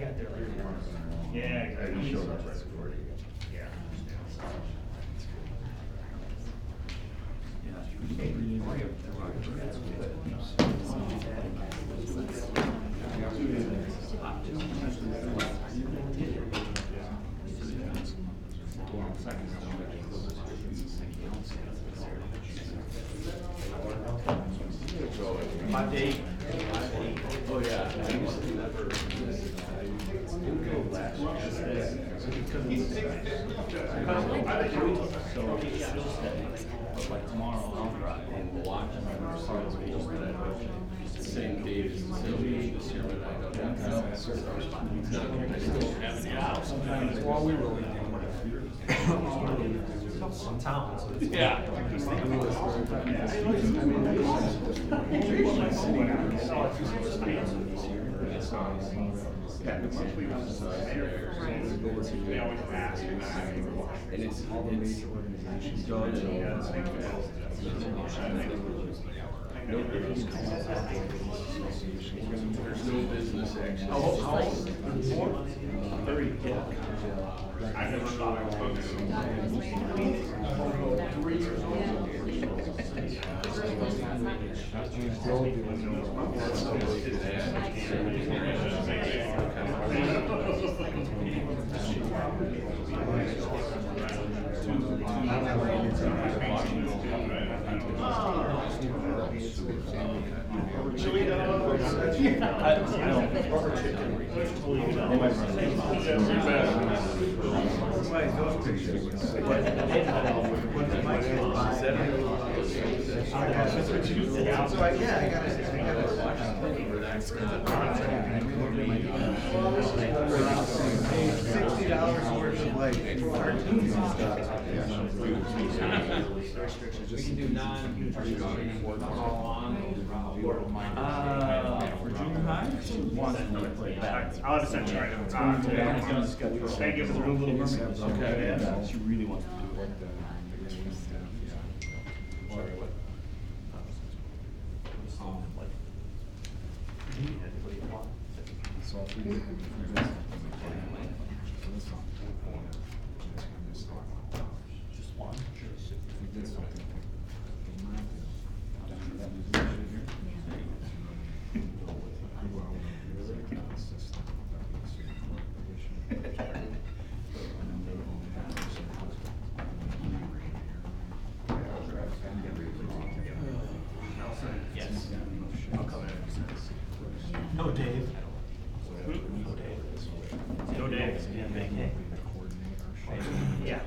got there like. Yeah, exactly. Showed up right before you. Yeah. My date. Oh, yeah. I used to never miss it. I didn't go last year. So but like tomorrow I'll drive In Milwaukee, my first sales goals that I wrote, same date as the sales meeting this year, but I don't have to. I still haven't yet. sometimes while we were some towns. Yeah. Yeah, the monthly ones are there. They always ask you that. And it's all the major organizations. There's no business action. Very, yeah. I never thought I was going to. 3 years old. Chili dogs. $60 worth of like cartoons and stuff. We can do for junior high, one play back. I'll have to send you right now. Thank you for the room, Little Mermaid. Okay. Yeah, she really wants to do it. So if we did this, Just one? if we did something. Yes. I'll come in. No Dave. No Dave. No Dave. Yeah, big hey. Yeah.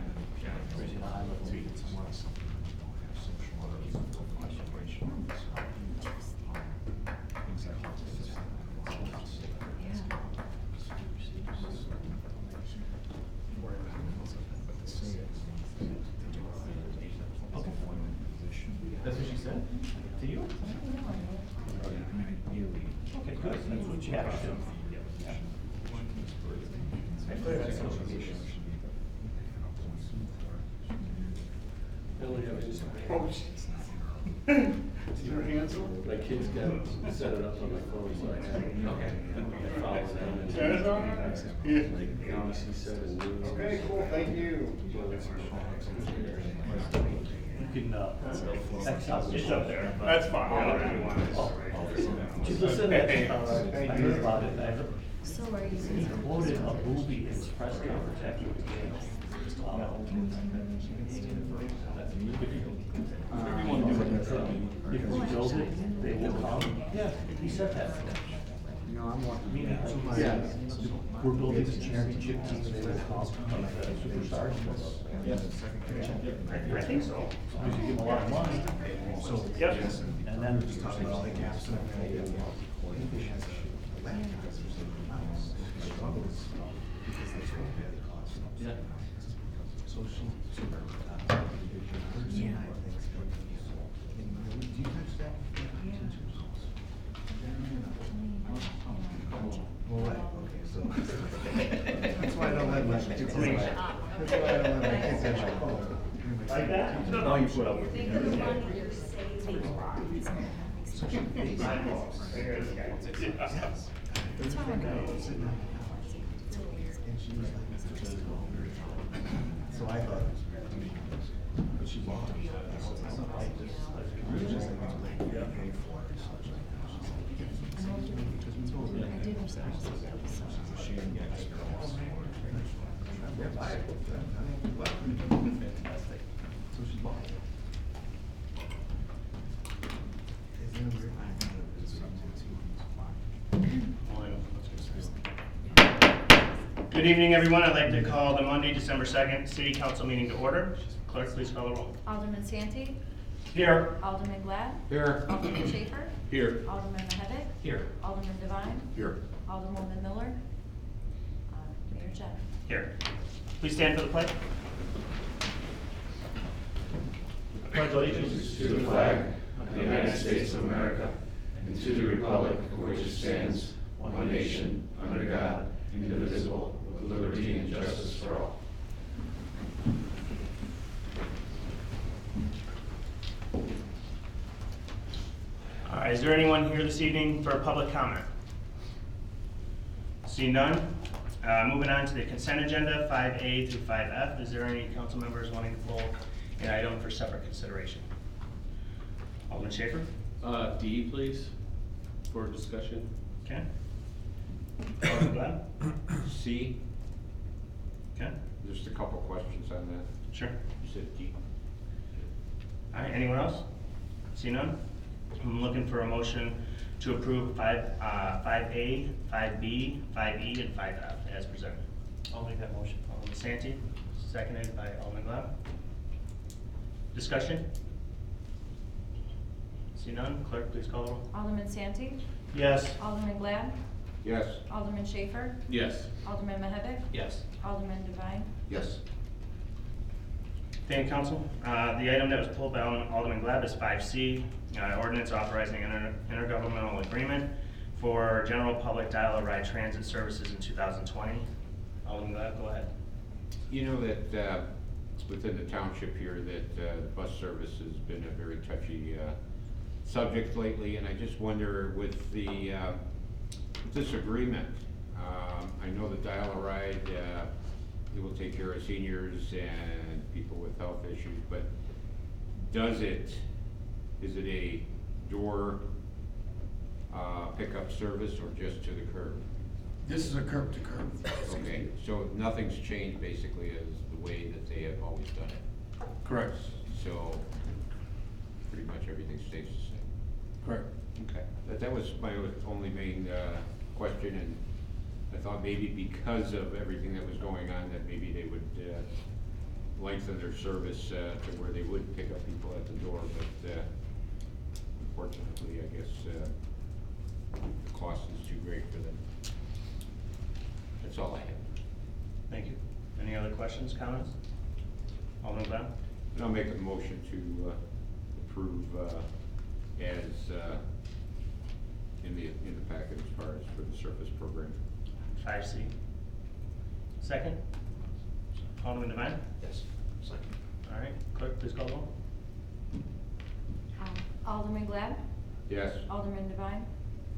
That's what she said? To you? Okay, good. That's what you have to do. Your handsome? My kids got set it up on my phone, so I have it. Okay. I follow them. Yeah. Like ABC7 News. Okay, cool, thank you. You can, X out. It's up there. That's fine. I don't really want it. Just listen, I heard about it. So are you? He quoted a movie in his press conference after the game. Everyone knew what they're saying. If we build it, they will come. Yeah, he said that. You know, I'm walking. Yeah. We're building a championship team, they will come, like the superstars. Yeah. I think so. Because you give them a lot of money. So. Yep. And then. Yeah. So she. Yeah. Well, right, okay, so. That's why I don't let my kids. That's why I don't let my kids have my phone. Like that? No, you put up with me. And she was like, so I thought, but she walked. I was just like, yeah, paid for it. So she's like, because we told her. I did respond to that, so. She didn't get it. Yeah, buy it. Fantastic. So she bought it. Isn't it weird? Good evening, everyone. I'd like to call the Monday, December 2nd, City Council meeting to order. Clerk, please call the roll. Alderman Santee? Here. Alderman Glad? Here. Alderman Schaefer? Here. Alderman Mahevick? Here. Alderman Devine? Here. Alderwoman Miller? Mayor Jeff? Here. Please stand for the pledge. Pledge allegiance to the flag of the United States of America and to the republic for which it stands, one nation, under God, indivisible, with liberty and justice for all. All right, is there anyone here this evening for a public comment? See none. Moving on to the consent agenda, 5A through 5F. Is there any council members wanting to pull an item for separate consideration? Alderman Schaefer? D, please, for discussion. Okay. Alderman Glad? C, Okay. just a couple questions on that. Sure. You said D. All right, anyone else? See none? I'm looking for a motion to approve 5A, 5B, 5E, and 5F as presented. I'll make that motion. Alderman Santee, seconded by Alderman Glad. Discussion? See none? Clerk, please call the roll. Alderman Santee? Yes. Alderman Glad? Yes. Alderman Schaefer? Yes. Alderman Mahevick? Yes. Alderman Devine? Yes. Thank you, Council. The item that was pulled by Alderman Glad is 5C, ordinance authorizing intergovernmental agreement for general public dial-a-ride transit services in 2020. Alderman Glad, go ahead. You know that within the township here that bus service has been a very touchy subject lately, and I just wonder with the this agreement, I know the dial-a-ride it will take care of seniors and people with health issues, but is it a door pickup service or just to the curb? This is a curb to curb. Okay, so nothing's changed basically as the way that they have always done it. Correct. So pretty much everything stays the same. Correct. Okay, that was my only main question, and I thought maybe because of everything that was going on, that maybe they would lengthen their service to where they would pick up people at the door, but unfortunately, I guess the cost is too great for them. That's all I have. Thank you. Any other questions, comments? Alderman Glad? And I'll make a motion to approve as in the packet as far as for the surface program. 5C. Second? Alderman Devine? Yes. Second. All right, clerk, please call the roll. Alderman Glad? Yes. Alderman Devine?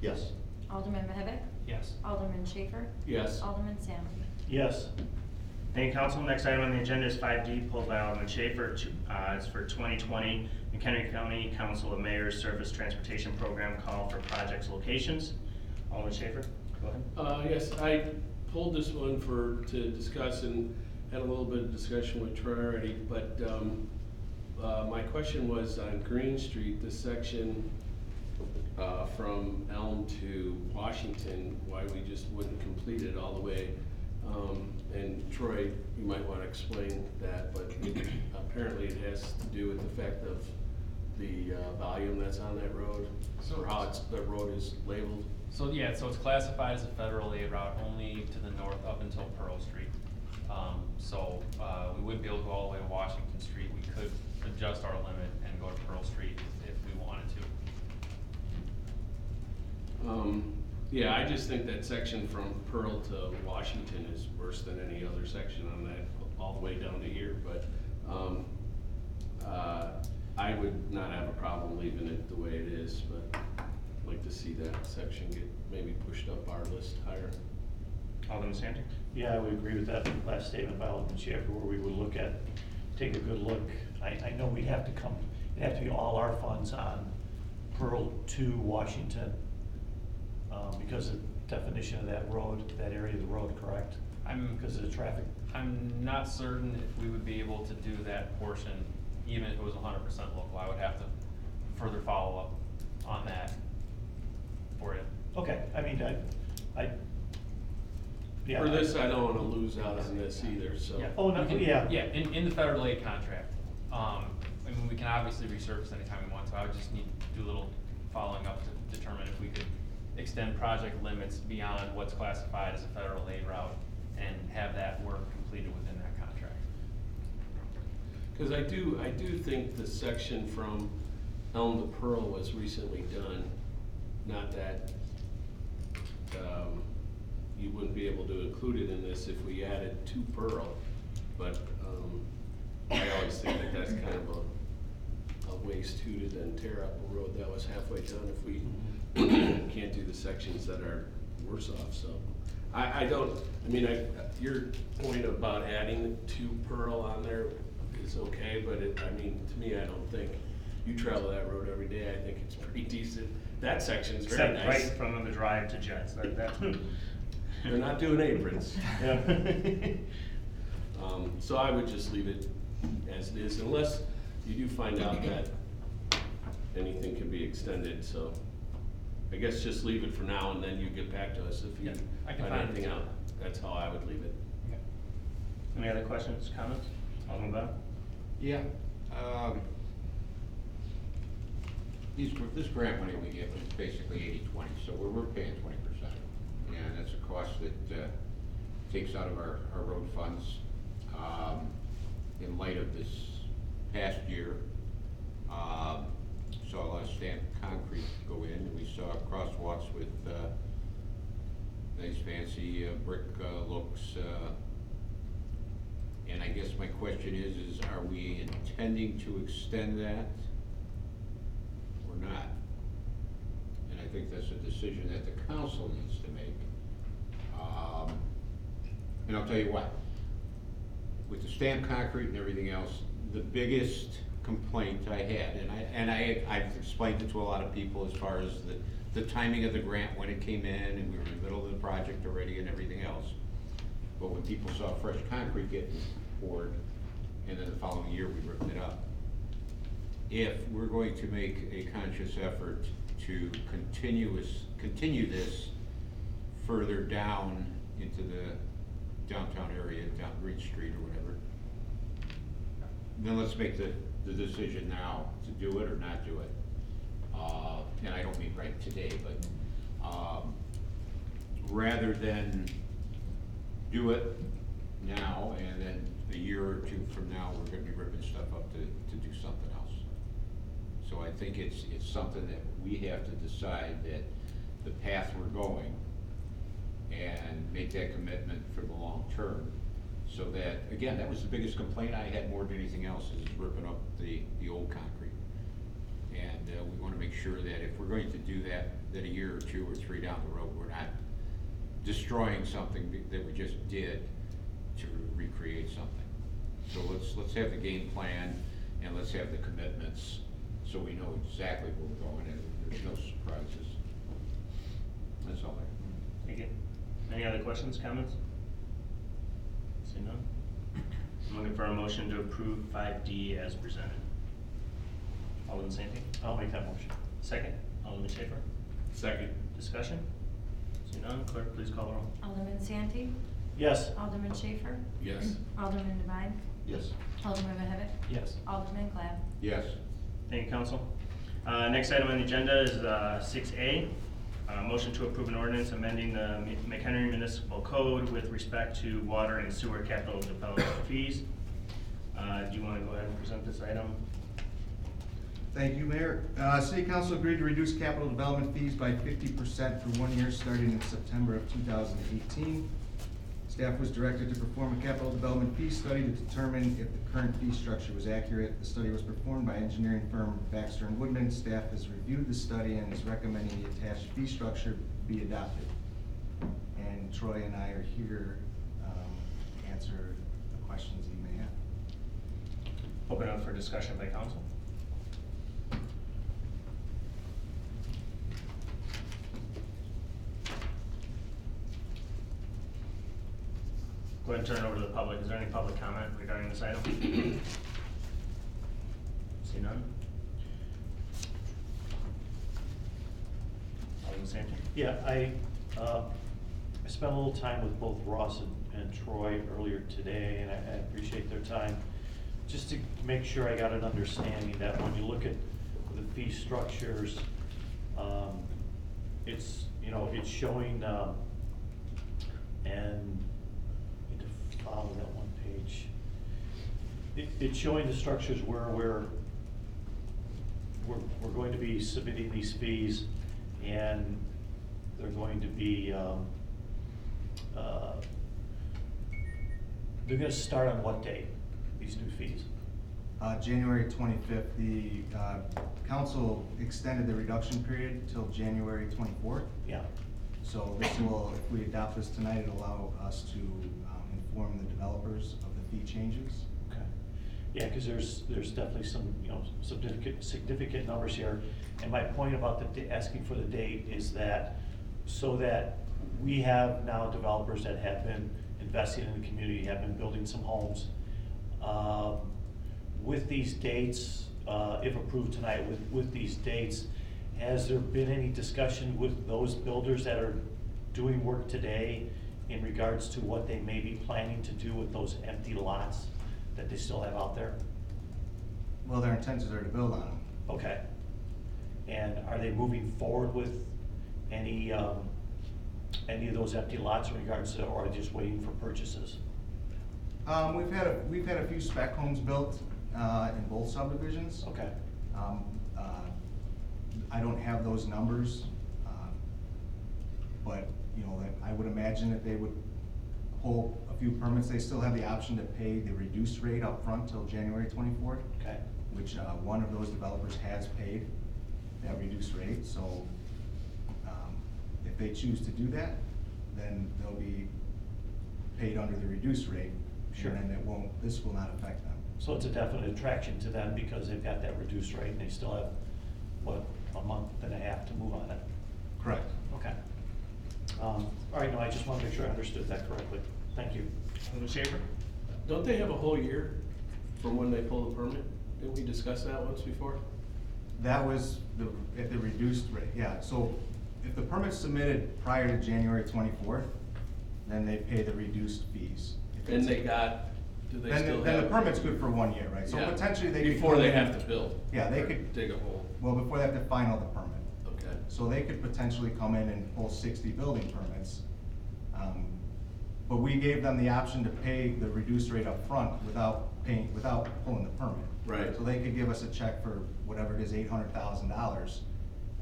Yes. Alderman Mahevick? Yes. Alderman Schaefer? Yes. Alderman Santee? Yes. Thank you, Council. Next item on the agenda is 5D, pulled by Alderman Schaefer. It's for 2020 McHenry County Council of Mayors Surface Transportation Program call for projects locations. Alderman Schaefer, go ahead. Yes, I pulled this one to discuss and had a little bit of discussion with Troy already, but my question was on Green Street, this section from Elm to Washington, why we just wouldn't complete it all the way. And Troy, you might want to explain that, but apparently it has to do with the fact of the volume that's on that road, or how the road is labeled. So yeah, so it's classified as a federal aid route only to the north up until Pearl Street. We wouldn't be able to go all the way to Washington Street. We could adjust our limit and go to Pearl Street if we wanted to. Yeah, I just think that section from Pearl to Washington is worse than any other section on that, all the way down to here, but I would not have a problem leaving it the way it is, but I'd like to see that section get maybe pushed up our list higher. Alderman Santi? Yeah, I would agree with that last statement by Alderman Schaefer, where we would look at, take a good look. I know we'd have to come, it'd have to be all our funds on Pearl to Washington, because of the definition of that road, that area of the road, correct? Because of the traffic. I'm not certain if we would be able to do that portion, even if it was 100% local. I would have to further follow up on that for you. Okay, I mean, yeah. For this, I don't wanna lose out on this either, so. Yeah. Oh, no, We can- yeah. Yeah, in the federal aid contract, I mean, we can obviously resurface anytime we want to. I would just need to do a little following up to determine if we could extend project limits beyond what's classified as a federal aid route and have that work completed within that contract. Cause I do think the section from Elm to Pearl was recently done, not that, you wouldn't be able to include it in this if we added to Pearl, but, I always think that that's kind of a waste too, to then tear up a road that was halfway done if we can't do the sections that are worse off, so. Your point about adding to Pearl on there is okay, but to me, I don't think, you travel that road every day, I think it's pretty decent. That section's very Except nice. right from the drive to Jets, that. They're not doing aprons. Yeah. So I would just leave it as it is, unless you do find out that anything can be extended, so. I guess just leave it for now, and then you get back to us if you Yeah, I can find find anything it. out. That's how I would leave it. Any other questions, comments? Alderman Bell? Yeah, this grant money we get was basically 80-20, so we're paying 20%. And that's a cost that takes out of our road funds. In light of this past year, saw a lot of stamped concrete go in, and we saw crosswalks with nice fancy brick looks. And I guess my question is are we intending to extend that or not? And I think that's a decision that the council needs to make. And I'll tell you what, with the stamped concrete and everything else, the biggest complaint I had, and I've explained it to a lot of people as far as the timing of the grant when it came in, and we were in the middle of the project already and everything else. But when people saw fresh concrete getting poured, and then the following year we ripped it up. If we're going to make a conscious effort to continue this further down into the downtown area, down Green Street or whatever, then let's make the decision now to do it or not do it. And I don't mean right today, but rather than do it now and then a year or two from now, we're gonna be ripping stuff up to do something else. So I think it's something that we have to decide that the path we're going and make that commitment for the long term. So that, again, that was the biggest complaint I had more than anything else, is ripping up the old concrete. And we wanna make sure that if we're going to do that a year or two or three down the road, we're not destroying something that we just did to recreate something. So let's have the game plan and let's have the commitments so we know exactly where we're going and there's no surprises. That's all I. Thank you. Any other questions, comments? See none? I'm looking for a motion to approve 5D as presented. Alderman Santi? I'll make that motion. Second. Alderman Schaefer? Second. Discussion? See none? Clerk, please call the roll. Alderman Santi, Yes. Alderman Schaefer, Yes. Alderman Devine, Yes. Alderman Mahavik, Yes. Alderman Glad. Yes. Thank you, Council. Next item on the agenda is 6A, motion to approve an ordinance amending the McHenry Municipal Code with respect to water and sewer capital development fees. Do you want to go ahead and present this item? Thank you, Mayor. City Council agreed to reduce capital development fees by 50% for 1 year starting in September of 2018. Staff was directed to perform a capital development fee study to determine if the current fee structure was accurate. The study was performed by engineering firm Baxter & Woodman. Staff has reviewed the study and is recommending the attached fee structure be adopted. and Troy and I are here to answer the questions you may have. Open up for discussion by council. Go ahead and turn it over to the public. Is there any public comment regarding this item? See none? Alderman Santi? Yeah, I spent a little time with both Ross and Troy earlier today, and I appreciate their time. Just to make sure I got an understanding that when you look at the fee structures, it's, you know, it's showing, and I need to follow that one page. It's showing the structures where we're going to be submitting these fees, and they're going to be, they're gonna start on what date, these new fees? January 25th, the council extended the reduction period till January 24th. Yeah, So this will, if we adopt this tonight, it'll allow us to inform the developers of the fee changes. okay. Yeah, because there's definitely some, you know, significant numbers here. And my point about the asking for the date is that, so that we have now developers that have been investing in the community, have been building some homes. With these dates, if approved tonight, with these dates, has there been any discussion with those builders that are doing work today in regards to what they may be planning to do with those empty lots that they still have out there? Well, their intentions are to build on them. Okay. And are they moving forward with any of those empty lots in regards to, or are they just waiting for purchases? We've had a few spec homes built in both subdivisions. Okay, I don't have those numbers, but, you know, that I would imagine that they would pull a few permits. They still have the option to pay the reduced rate up front till January 24th, okay, which one of those developers has paid that reduced rate. So if they choose to do that, then they'll be paid under the reduced rate. Sure. And then this will not affect them. so it's a definite attraction to them because they've got that reduced rate and they still have, what, a month and a half to move on it? Correct. Okay. All right, no, I just want to make sure I understood that correctly. Thank you. Alderman Schaefer? Don't they have a whole year from when they pull the permit? Didn't we discuss that once before? That was at the reduced rate, yeah. So if the permit's submitted prior to January 24th, then they pay the reduced fees. If And it's- they got, do they still have? Then the permit's good for 1 year, right? So Yeah. potentially they could. Before come they in- have to build? Yeah, they or could, dig a hole? well, before they have to final the permit. Okay. So they could potentially come in and pull 60 building permits. But we gave them the option to pay the reduced rate up front without pulling the permit. Right. So they could give us a check for whatever it is, $800,000,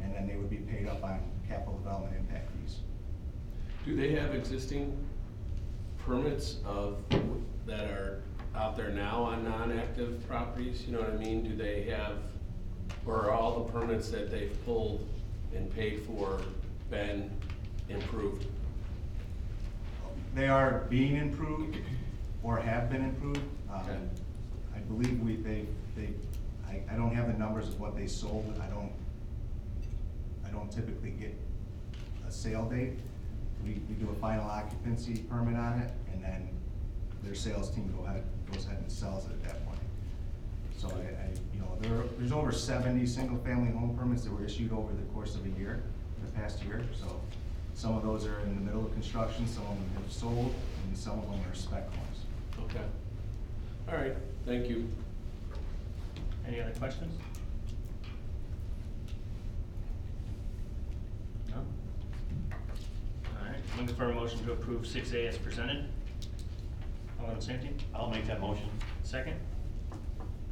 and then they would be paid up on capital development impact fees. Do they have existing permits that are out there now on non-active properties? You know what I mean? Do they have, or are all the permits that they've pulled and paid for been improved? They are being improved or have been improved. Okay. I believe I don't have the numbers of what they sold. I don't typically get a sale date. We do a final occupancy permit on it, and then their sales team goes ahead and sells it at that point. So you know, there's over 70 single-family home permits that were issued over the course of a year, the past year. So some of those are in the middle of construction, some of them have sold, and some of them are spec homes. Okay. All right, thank you. Any other questions? No? All right, looking for a motion to approve 6A as presented. Alderman Santi? I'll make that motion. Second?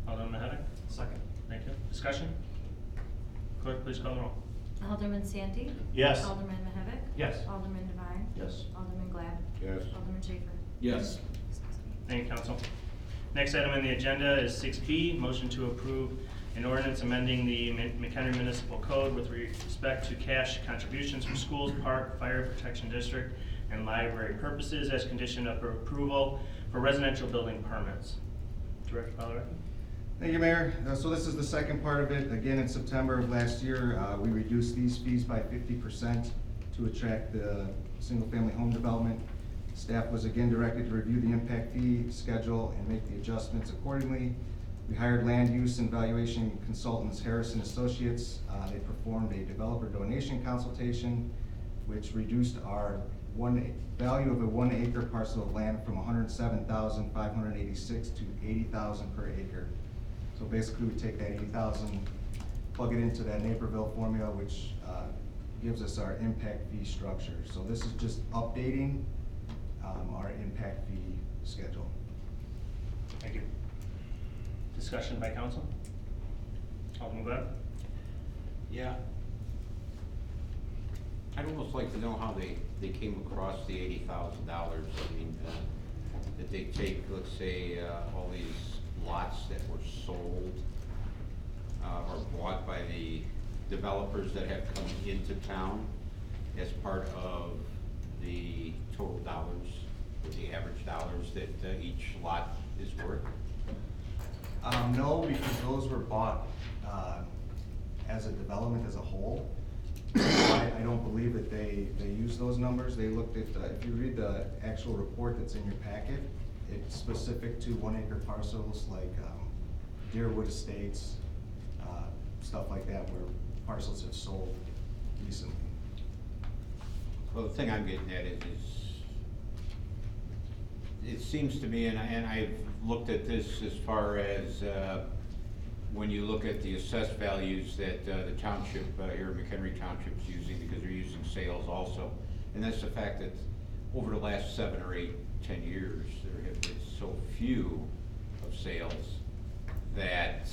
Alderman Mahevik? Second. Thank you. Discussion? Clerk, please call the roll. Alderman Santi? Yes. Alderman Mahevik? Yes. Alderman Devine? Yes. Alderman Glad? Yes. Alderman Schaefer? Yes. Thank you, council. Next item on the agenda is 6B, motion to approve an ordinance amending the McHenry Municipal Code with respect to cash contributions for schools, park, fire protection district, and library purposes as condition of approval for residential building permits. Director Palarek? Thank you, Mayor. So this is the second part of it. Again, in September of last year, we reduced these fees by 50% to attract the single-family home development. Staff was again directed to review the impact fee schedule and make the adjustments accordingly. We hired land use and valuation consultants Harrison Associates. They performed a developer donation consultation, which reduced our value of a 1 acre parcel of land from $107,586 to $80,000 per acre. So basically, we take that $80,000, plug it into that Naperville formula, which gives us our impact fee structure. So this is just updating our impact fee schedule. Thank you. Discussion by council? Alderman Glad? Yeah. I'd almost like to know how they came across the $80,000. I mean, did they take, let's say, all these lots that were sold or bought by the developers that have come into town as part of the total dollars, or the average dollars that each lot is worth? No, because those were bought as a development as a whole. I don't believe that they used those numbers. They looked at, if you read the actual report that's in your packet, it's specific to 1 acre parcels like Deerwood Estates, stuff like that, where parcels have sold recently. Well, the thing I'm getting at is it seems to me, and I've looked at this as far as when you look at the assessed values that the township here, McHenry Township, is using, because they're using sales also. And that's the fact that over the last 7 or 8, 10 years, there have been so few of sales that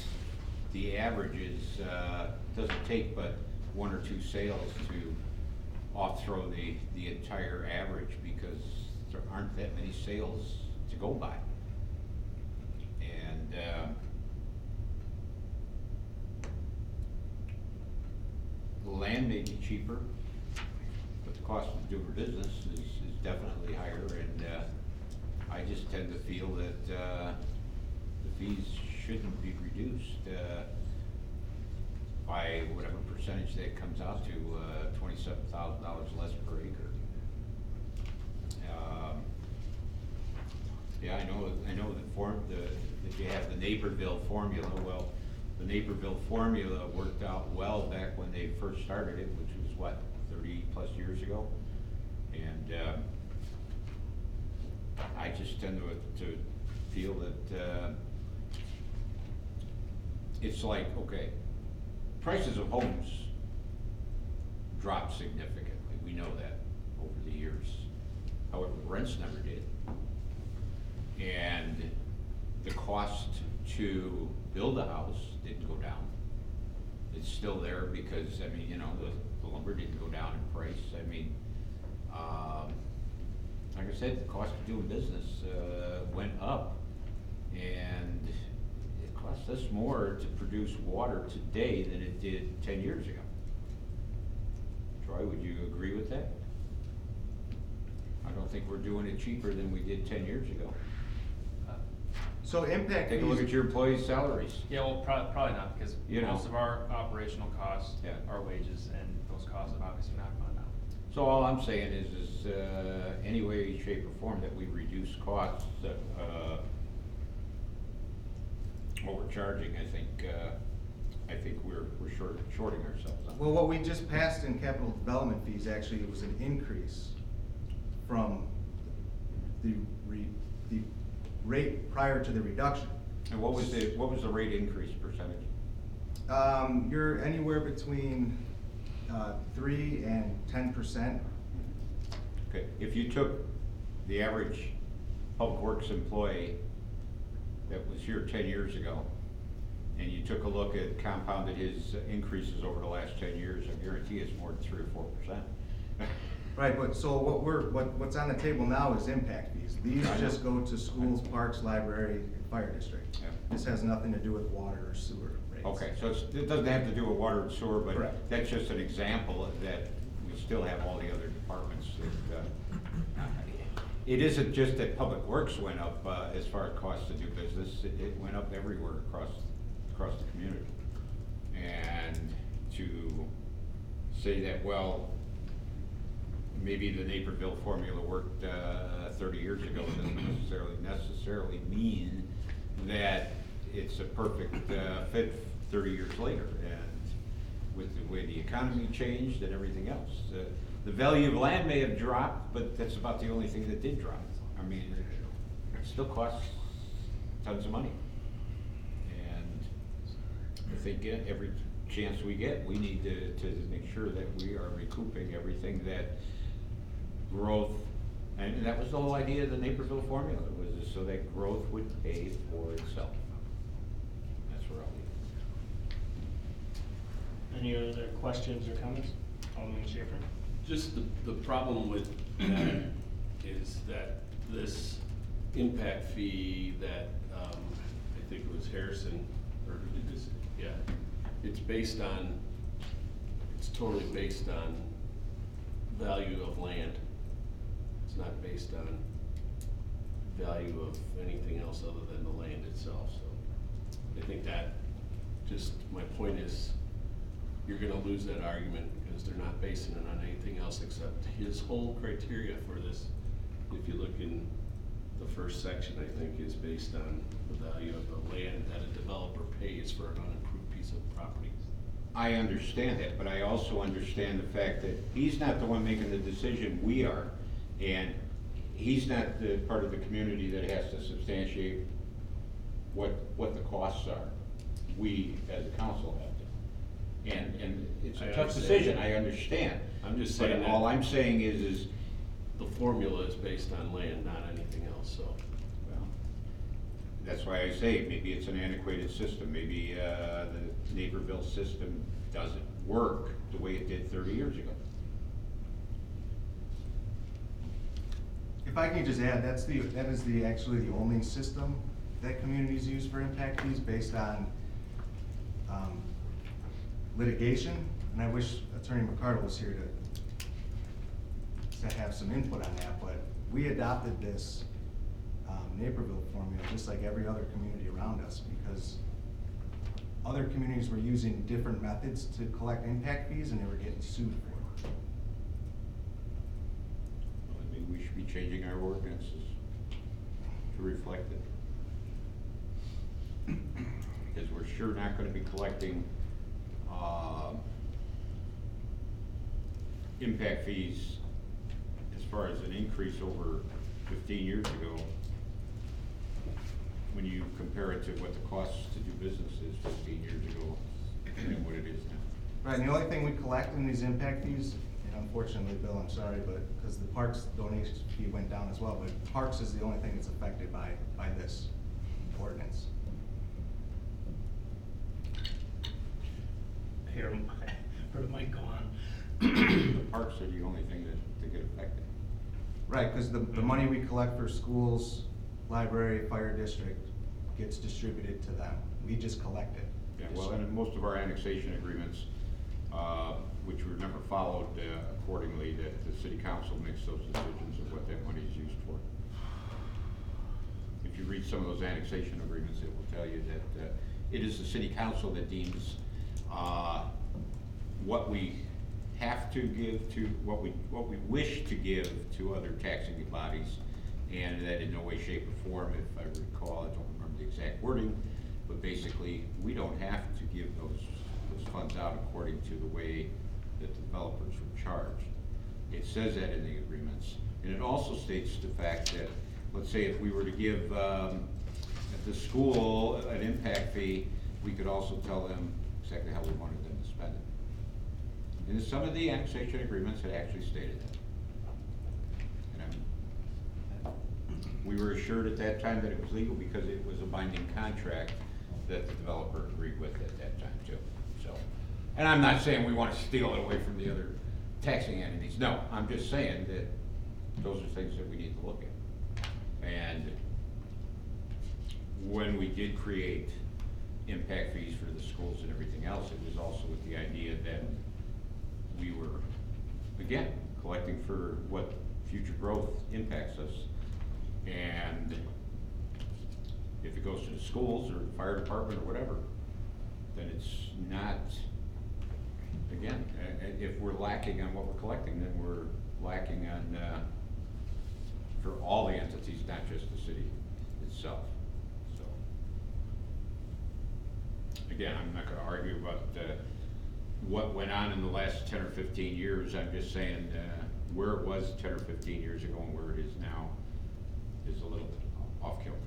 the averages doesn't take but 1 or 2 sales to off-throw the entire average, because there aren't that many sales to go by. And the land may be cheaper, but the cost of doing business is definitely higher, and I just tend to feel that the fees shouldn't be reduced by whatever percentage that comes out to, $27,000 less per acre. Yeah, I know that you have the Naperville formula. Well, the Naperville formula worked out well back when they first started it, which was what, 30 plus years ago? And I just tend to feel that it's like, okay, prices of homes dropped significantly. We know that over the years. However, rents never did. And the cost to build a house didn't go down. It's still there because, I mean, you know, the lumber didn't go down in price. I mean, like I said, the cost of doing business went up, and it costs us more to produce water today than it did 10 years ago. Troy, would you agree with that? I don't think we're doing it cheaper than we did 10 years ago. So impact Take a look fees- at your employees' salaries. Yeah, well, probably not, because You know. most of our operational costs Yeah. are wages, and those costs have obviously not gone down. So all I'm saying is any way, shape, or form that we reduce costs, overcharging, I think we're shorting ourselves on. Well, what we just passed in capital development fees, actually, it was an increase from the rate prior to the reduction. And what was the rate increase percentage? You're anywhere between 3 and 10%. Okay, if you took the average public works employee that was here 10 years ago, and you took a look at compounded his increases over the last 10 years, I guarantee it's more than 3 or 4%. Right, but so what's on the table now is impact fees. These I know. just go to schools, parks, library, and fire district. Yeah. This has nothing to do with water or sewer rates. Okay, so it doesn't have to do with water and sewer, but Correct. that's just an example of that we still have all the other departments that it isn't just that Public Works went up, as far as cost to do business, it went up everywhere across the community. And to say that, well, maybe the Naperville formula worked 30 years ago doesn't necessarily mean that it's a perfect fit 30 years later. And with the way the economy changed and everything else, the value of land may have dropped, but that's about the only thing that did drop. I mean, it still costs tons of money. And I think every chance we get, we need to make sure that we are recouping everything that growth, and that was the whole idea of the Naperville formula, was so that growth would pay for itself. That's where I'll leave it. Any other questions or comments? Alderman Schaefer? Just the problem with that is that this impact fee that, I think it was Harrison, or who did this, yeah, it's totally based on value of land. It's not based on value of anything else other than the land itself, so I think that, just, my point is, you're gonna lose that argument because they're not basing it on anything else except his whole criteria for this. If you look in the first section, I think, is based on the value of the land that a developer pays for an unimproved piece of property. I understand that, but I also understand the fact that he's not the one making the decision, we are. And he's not the part of the community that has to substantiate what the costs are. We, as a council, have to. And it's a tough decision, I understand. I'm just saying But that all I'm saying is the formula is based on land, not anything else, so. well, that's why I say, maybe it's an antiquated system, maybe, the Naperville system doesn't work the way it did 30 years ago. If I can just add, that is actually the only system that communities use for impact fees based on litigation, and I wish Attorney McCardle was here to have some input on that, but we adopted this Naperville formula just like every other community around us, because other communities were using different methods to collect impact fees and they were getting sued for it. Well, maybe we should be changing our ordinances to reflect it. Because we're sure not gonna be collecting, impact fees as far as an increase over 15 years ago, when you compare it to what the cost to do business is 15 years ago and what it is now. Right, and the only thing we collect in these impact fees, and unfortunately, Bill, I'm sorry, but, because the parks donation fee went down as well, but parks is the only thing that's affected by this ordinance. Here, where the mic go on? The parks are the only thing that get affected. Right, because the money we collect for schools, library, fire district gets distributed to them. We just collect it. Yeah, well, and in most of our annexation agreements, which were never followed accordingly, that the city council makes those decisions of what that money is used for. If you read some of those annexation agreements, it will tell you that it is the city council that deems what we have to give to, what we wish to give to other taxing bodies, and that in no way, shape, or form, if I recall, I don't remember the exact wording, but basically, we don't have to give those funds out according to the way that the developers were charged. It says that in the agreements, and it also states the fact that, let's say if we were to give at the school an impact fee, we could also tell them exactly how we wanted them to spend it. And in some of the annexation agreements, it actually stated that. We were assured at that time that it was legal because it was a binding contract that the developer agreed with at that time too. So, and I'm not saying we want to steal it away from the other taxing entities. No, I'm just saying that those are things that we need to look at. And when we did create impact fees for the schools and everything else, it was also with the idea that we were, again, collecting for what future growth impacts us it goes to the schools or the fire department or whatever, then it's not, again, if we're lacking on what we're collecting, then we're lacking on, for all the entities, not just the city itself, so. Again, I'm not gonna argue about, what went on in the last 10 or 15 years, I'm just saying, where it was 10 or 15 years ago and where it is now is a little off kilter.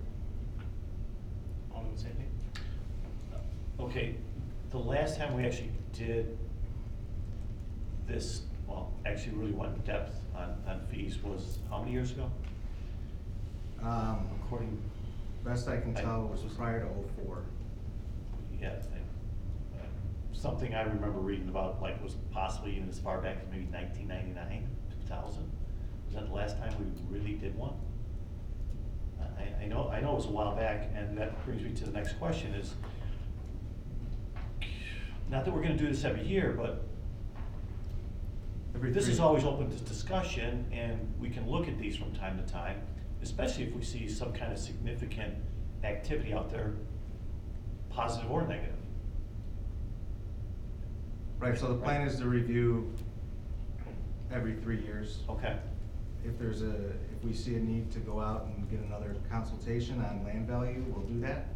Alderman Sandy? Okay, the last time we actually did this, well, actually really went in depth on fees was how many years ago? According, Best I can tell was prior to '04. yeah, something I remember reading about, like, was possibly even as far back as maybe 1999, 2000. Was that the last time we really did one? I know it was a while back, and that brings me to the next question is, not that we're gonna do this every year, but this is always open to discussion, and we can look at these from time to time, especially if we see some kind of significant activity out there, positive or negative. Right, so the plan is to review every 3 years. Okay, If we see a need to go out and get another consultation on land value, we'll do that.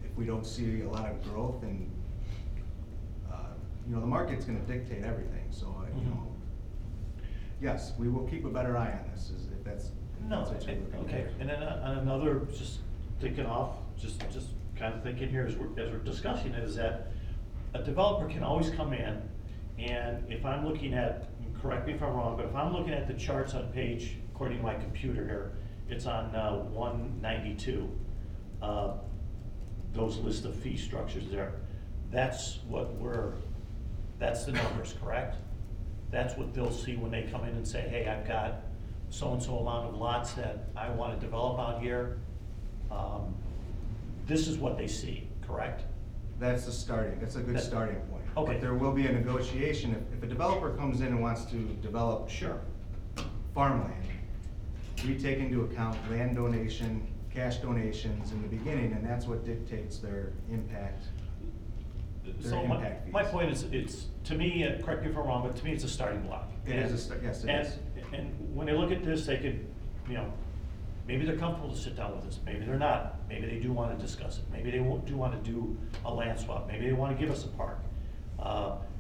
If we don't see a lot of growth and, the market's gonna dictate everything, so, yes, we will keep a better eye on this, if that's no, what you're looking okay, for. and then on another, just thinking off, just kind of thinking here as we're discussing it, is that a developer can always come in, and if I'm looking at, correct me if I'm wrong, but if I'm looking at the charts on page, according to my computer here, it's on 192. Those list of fee structures there. That's the numbers, correct? That's what they'll see when they come in and say, hey, I've got so-and-so amount of lots that I want to develop out here. This is what they see, correct? That's a good starting point. Okay. But there will be a negotiation, if a developer comes in and wants to develop Sure. farmland, we take into account land donation, cash donations in the beginning, and that's what dictates their impact. So impact my fees. point is, it's, to me, correct me if I'm wrong, but to me, it's a starting block. It is yes, it is. And when they look at this, they could, maybe they're comfortable to sit down with us, maybe they're not, maybe they do wanna discuss it, maybe they do wanna do a land swap, maybe they wanna give us a park.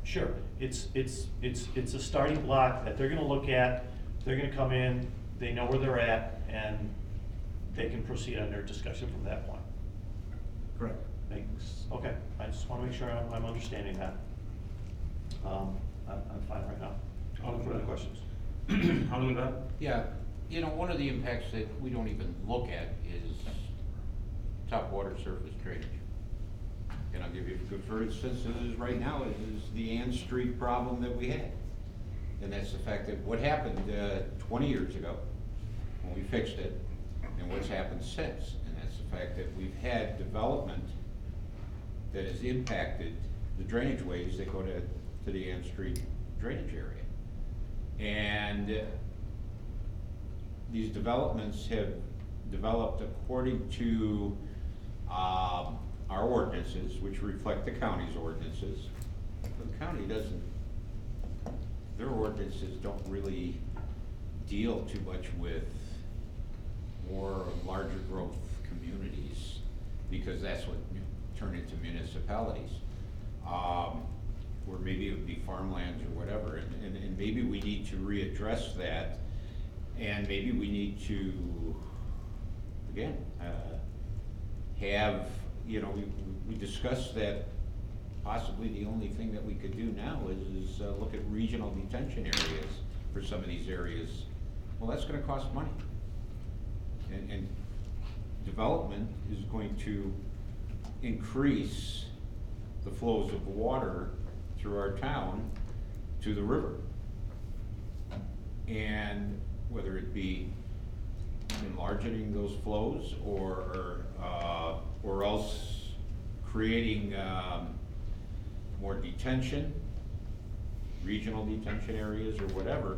Sure, it's a starting block that they're gonna look at, they're gonna come in, they know where they're at, and they can proceed on their discussion from that point. Correct. Okay, I just wanna make sure I'm understanding that. I'm fine right now. Any further questions? Alderman Glad? Yeah, one of the impacts that we don't even look at is top water surface drainage. And I'll give you a good, for instance, is right now is the Ann Street problem that we had. And that's the fact that what happened 20 years ago when we fixed it, and what's happened since. And that's the fact that we've had development that has impacted the drainage ways that go to the Ann Street drainage area. And these developments have developed according to our ordinances, which reflect the county's ordinances. The county doesn't, their ordinances don't really deal too much with more larger growth communities, because that's what turned into municipalities. Or maybe it would be farmlands or whatever, and maybe we need to readdress that, and maybe we need to, again, have, we discussed that possibly the only thing that we could do now is look at regional detention areas for some of these areas. Well, that's gonna cost money. And development is going to increase the flows of water through our town to the river. And whether it be enlarging those flows or else creating more detention, regional detention areas or whatever,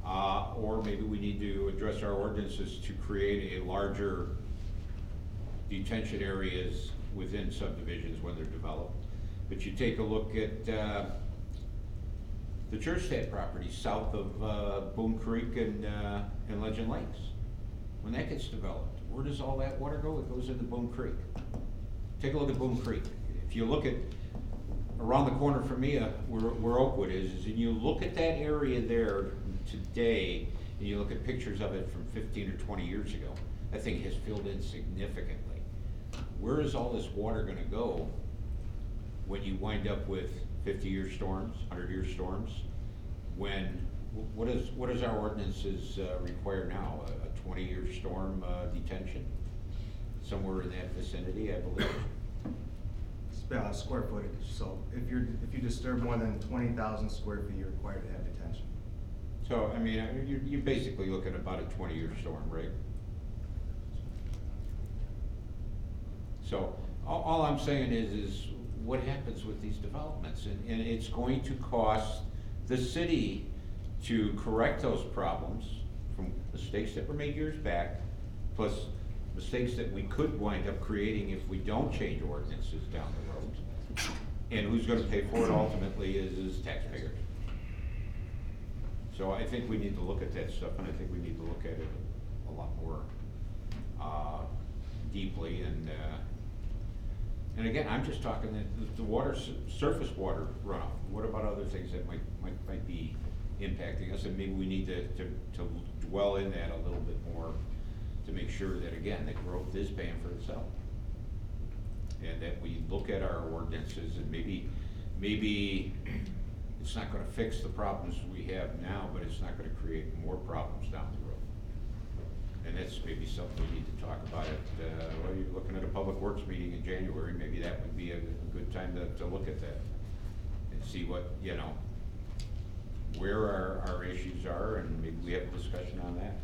or maybe we need to address our ordinances to create a larger detention areas within subdivisions when they're developed. But you take a look at, the Churchstad property south of, Boone Creek and Legend Lakes. When that gets developed, where does all that water go? It goes into Boone Creek. Take a look at Boone Creek. If you look at around the corner from me, where Oakwood is and you look at that area there today, and you look at pictures of it from 15 or 20 years ago, that thing has filled in significantly. Where is all this water gonna go when you wind up with 50-year storms, 100-year storms? When, what does our ordinances require now? A 20-year storm detention? Somewhere in that vicinity, I believe. Square footage, so if you disturb more than 20,000 square feet, you're required to have detention. So, I mean, you're basically looking at about a 20-year storm, right? So, all I'm saying is what happens with these developments? And it's going to cost the city to correct those problems from mistakes that were made years back, plus mistakes that we could wind up creating if we don't change ordinances down the road. And who's gonna pay for it ultimately is taxpayers. So I think we need to look at that stuff, and I think we need to look at it a lot more deeply. And again, I'm just talking that the water, surface water runoff. What about other things that might be impacting us? And maybe we need to dwell in that a little bit more to make sure that, again, that growth is paying for itself. And that we look at our ordinances, and maybe it's not gonna fix the problems we have now, but it's not gonna create more problems down the road. And that's maybe something we need to talk about well, you're looking at a public works meeting in January, maybe that would be a good time to look at that and see what, where our issues are, and maybe we have a discussion on that.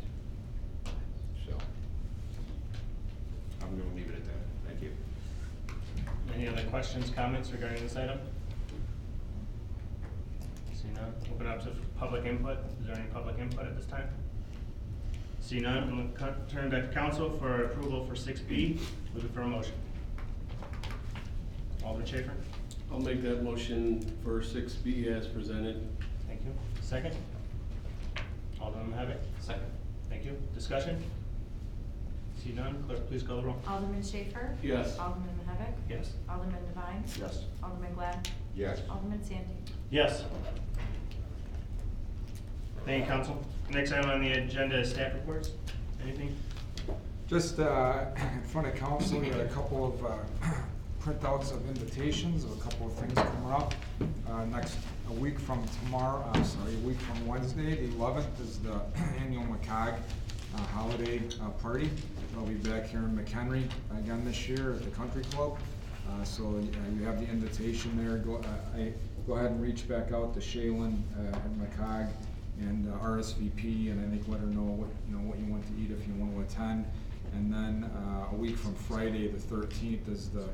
So, I'm gonna leave it at that. Thank you. Any other questions, comments regarding this item? See none, open up to public input. Is there any public input at this time? See none, I'm gonna turn back to council for approval for 6B. Looking for a motion. Alderman Schaefer? I'll make that motion for 6B as presented. Thank you. Second? Alderman Mahavik? Second. Thank you. Discussion? See none, clerk, please call the roll. Alderman Schaefer? Yes. Alderman Mahavik? Yes. Alderman Devine? Yes. Alderman Glad? Yes. Alderman Santi? Yes. Thank you, council. Next item on the agenda is staff reports. Anything? Just in front of council, we got a couple of printouts of invitations of a couple of things coming up. A week from Wednesday, the 11th, is the annual McHenry holiday party. I'll be back here in McHenry again this year at the Country Club. So you have the invitation there. Go ahead and reach back out to Shaylin and McCog and RSVP, and I think let her know what you want to eat if you want to attend. And then a week from Friday, the 13th, is the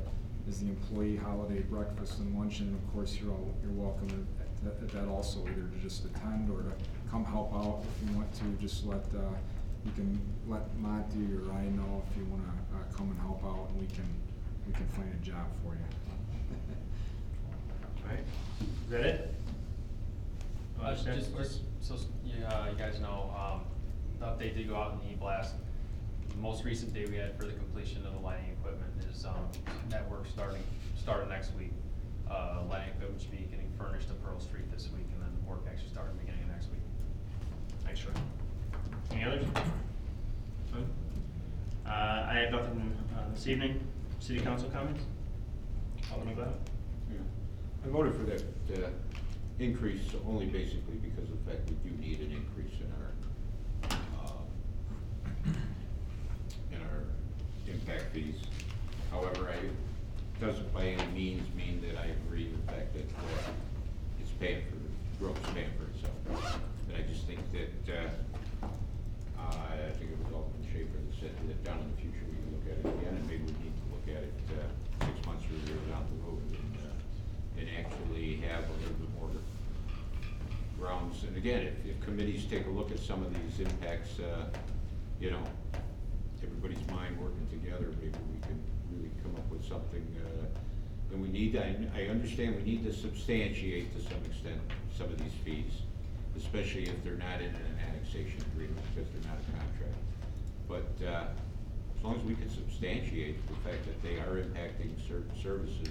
employee holiday breakfast and luncheon. And of course, you're welcome at that also, either to just attend or to come help out if you want to. Just you can let Monty or I know if you want to come and help out, and we can find a job for you. All right. Is that it? Just so you guys know, the update did go out in the e-blast. The most recent day we had for the completion of the lighting equipment is that work started next week. Lighting equipment should be getting furnished to Pearl Street this week, and then work actually starting beginning of next week. Thanks, Troy. Any others? None? I have nothing this evening. City council comments? Alderman Glad? Yeah. I voted for that increase only basically because of the fact we do need an increase in our impact fees. However, it doesn't by any means mean that I agree with the fact that it's paying for growth, paying for itself. But I just think that I think it was Alderman Schaefer that said that down in the future we can look at it again, and maybe we need to look at it 6 months or a year down the road and actually have a little bit more grounds. And again, if committees take a look at some of these impacts, everybody's mind mind working together, maybe we can really come up with something, and we need, I understand we need to substantiate to some extent some of these fees, especially if they're not in an annexation agreement, because they're not a contract. But, as long as we can substantiate the fact that they are impacting certain services,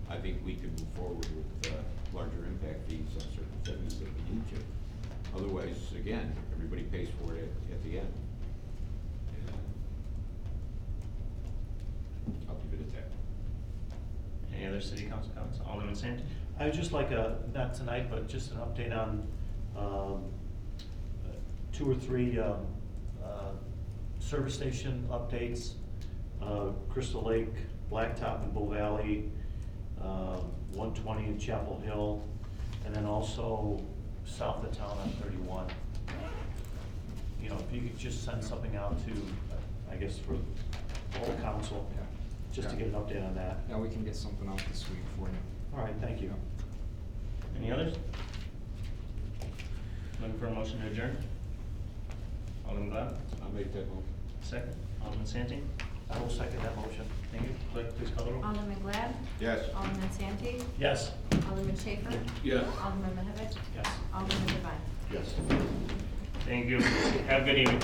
I think we can move forward with, larger impact fees on certain things that we need to. Otherwise, again, everybody pays for it at the end. I'll leave it at that. Any other city council comments? Alderman Santi? I would just like not tonight, but just an update on, 2 or 3, service station updates. Crystal Lake, Blacktop in Bull Valley, 120 in Chapel Hill, and then also south of town on 31. You know, if you could just send something out to, I guess, for the whole council, Yeah. just to Yeah. get an update on that. Yeah, we can get something out this week for you. All right, thank you. Any others? Looking for a motion to adjourn? Alderman Glab? I'll make that motion. Second. Alderman Santi? I will second that motion. Thank you. Clerk, please call the roll. Alderman Glad, Yes. Alderman Santi, Yes. Alderman Schaper, Yes. Alderman Mahavik, Yes. Alderman Devine. Yes. Thank you. Have a good evening.